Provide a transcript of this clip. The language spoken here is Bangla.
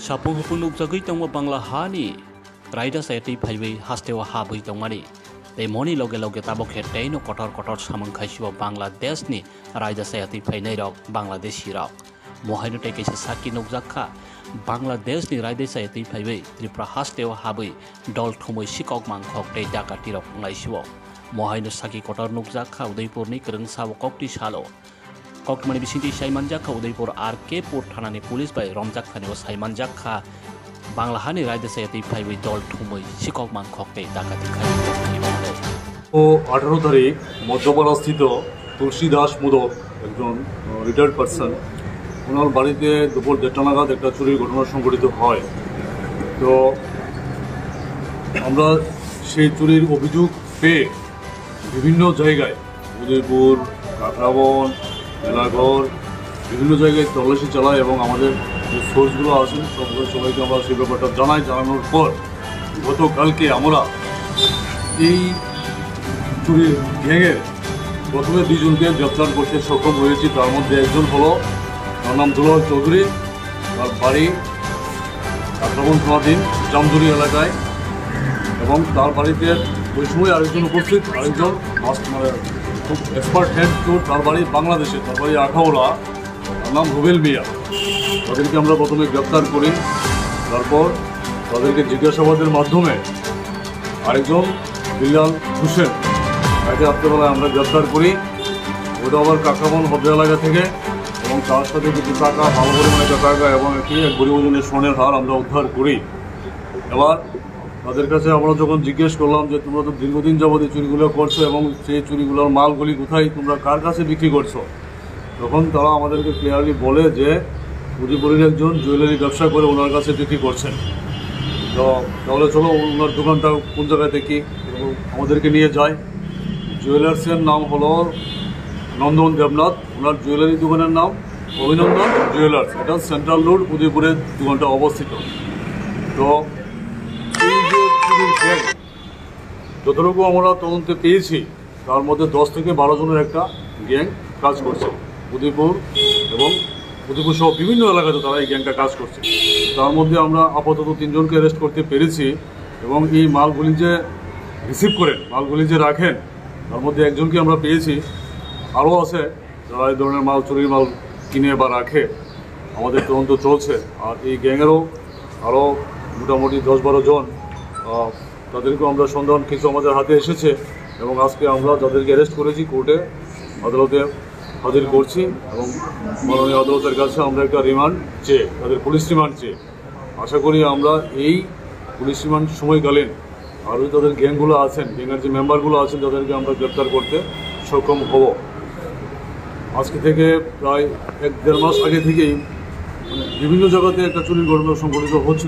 Sapung hupung nukjagui tangwa Bangla hani raida sayati phaibai hastewa habui tangmani tei moni loge tabok hetei no kotor samang khaisiwa Bangladesh ni raida sayati phainai rok Bangladeshi rok mohaino tei kaisa saki nukjakha Bangladesh ni raida sayati phaibai Tripura hastewa habui dol thumoi sikok mangkhok tei dakati rok ngaisiwo mohaino saki kotor nukjakha Udaipur ni krung sawo kokti salo Kokmani bisinti Saiman Jakha Udaipur RK Pur Thanani Police by Romjak Khaniwa Saiman Jakha Bangla Hani Raida Sayati Phaibai Dol Thumoi Sikok Mangkhokte Dakati Khai ও 18 তারিখ মধ্যপাড়াস্থিত তুলসী দাস মোদক একজন রিটায়ার্ড পারসন ওনার বাড়িতে দুপুর 1:30 নাগাদ একটা চুরির ঘটনা সংঘটিত হয়। তো আমরা সেই চুরির অভিযোগ পেয়ে বিভিন্ন জায়গায় উদয়পুর, কাকরাবন, মেলাঘর বিভিন্ন জায়গায় তল্লাশি চালাই এবং আমাদের যে সোর্সগুলো আছেন সবাইকে আমরা সেই ব্যাপারটা জানানোর পর গতকালকে আমরা এই চুরির গ্যাংয়ের প্রথমে 2 জনকে গ্রেপ্তার করতে সক্ষম হয়েছি। তার মধ্যে একজন হলো তার নাম দুলাল চৌধুরী, তার বাড়ি কাকরাবন থানাধীন জামদুরি এলাকায় এবং তার বাড়িতে ওই সময় আরেকজন উপস্থিত আরেকজন খুব এক্সপার্ট হেড চোর, তার বাড়ি বাংলাদেশে, তার বাড়ি আখাউড়া, তার নাম রুবেল মিয়া। তাদেরকে আমরা প্রথমে গ্রেপ্তার করি, তারপর তাদেরকে জিজ্ঞাসাবাদের মাধ্যমে আরেকজন বিল্লাল হোসেন তাকে রাত্রেবেলায় আমরা গ্রেপ্তার করি। ওটা আবার কাকরাবন ভদ্র এলাকা থেকে এবং তার সাথে কিছু টাকা, ভালো পরিমাণে টাকা এবং একটি গরিব ওজনের স্বর্ণের হার আমরা উদ্ধার করি। এবার তাদের কাছে আমরা যখন জিজ্ঞেস করলাম যে তোমরা তো দীর্ঘদিন যাবত এই চুরিগুলো করছো এবং সেই চুরিগুলোর মালগুলি কোথায়, তোমরা কার কাছে বিক্রি করছো, তখন তারা আমাদেরকে ক্লিয়ারলি বলে যে উদয়পুরের একজন জুয়েলারি ব্যবসা করে ওনার কাছে বিক্রি করছেন। তো তাহলে চলো ওনার দোকানটা কোন জায়গায় দেখি, আমাদেরকে নিয়ে যায়। জুয়েলার্সের নাম হলো নন্দন দেবনাথ, ওনার জুয়েলারি দোকানের নাম অভিনন্দন জুয়েলার্স, এটা সেন্ট্রাল রোড উদয়পুরের দোকানটা অবস্থিত। তো এই যে চুরির গ্যাং যতটুকু আমরা তদন্তে পেয়েছি তার মধ্যে 10 থেকে 12 জনের একটা গ্যাং কাজ করছে উদয়পুর এবং উদয়পুর সহ বিভিন্ন এলাকাতে তারা এই গ্যাংটা কাজ করছে। তার মধ্যে আমরা আপাতত 3 জনকে অ্যারেস্ট করতে পেরেছি এবং এই মালগুলি যে রিসিভ করেন, মালগুলি যে রাখেন, তার মধ্যে একজনকে আমরা পেয়েছি। আরও আছে যারা এই ধরনের মাল, চুরির মাল কিনে বা রাখে। আমাদের তদন্ত চলছে। আর এই গ্যাংয়েরও আরও মোটামুটি 10-12 জন, তাদেরকেও আমরা সন্ধান কিছু আমাদের হাতে এসেছে এবং আজকে আমরা যাদেরকে অ্যারেস্ট করেছি কোর্টে আদালতে হাজির করছি এবং মাননীয় আদালতের কাছে আমরা একটা রিমান্ড চেয়ে, তাদের পুলিশ রিমান্ড চেয়ে আশা করি আমরা এই পুলিশ রিমান্ড সময়কালীন আরও তাদের গ্যাংগুলো আছেন, গ্যাংয়ের যে মেম্বারগুলো আছেন তাদেরকে আমরা গ্রেপ্তার করতে সক্ষম হব। আজকে থেকে প্রায় 1-1.5 মাস আগে থেকেই বিভিন্ন জায়গাতে একটা চুরির ঘটনা সংঘটিত হচ্ছে।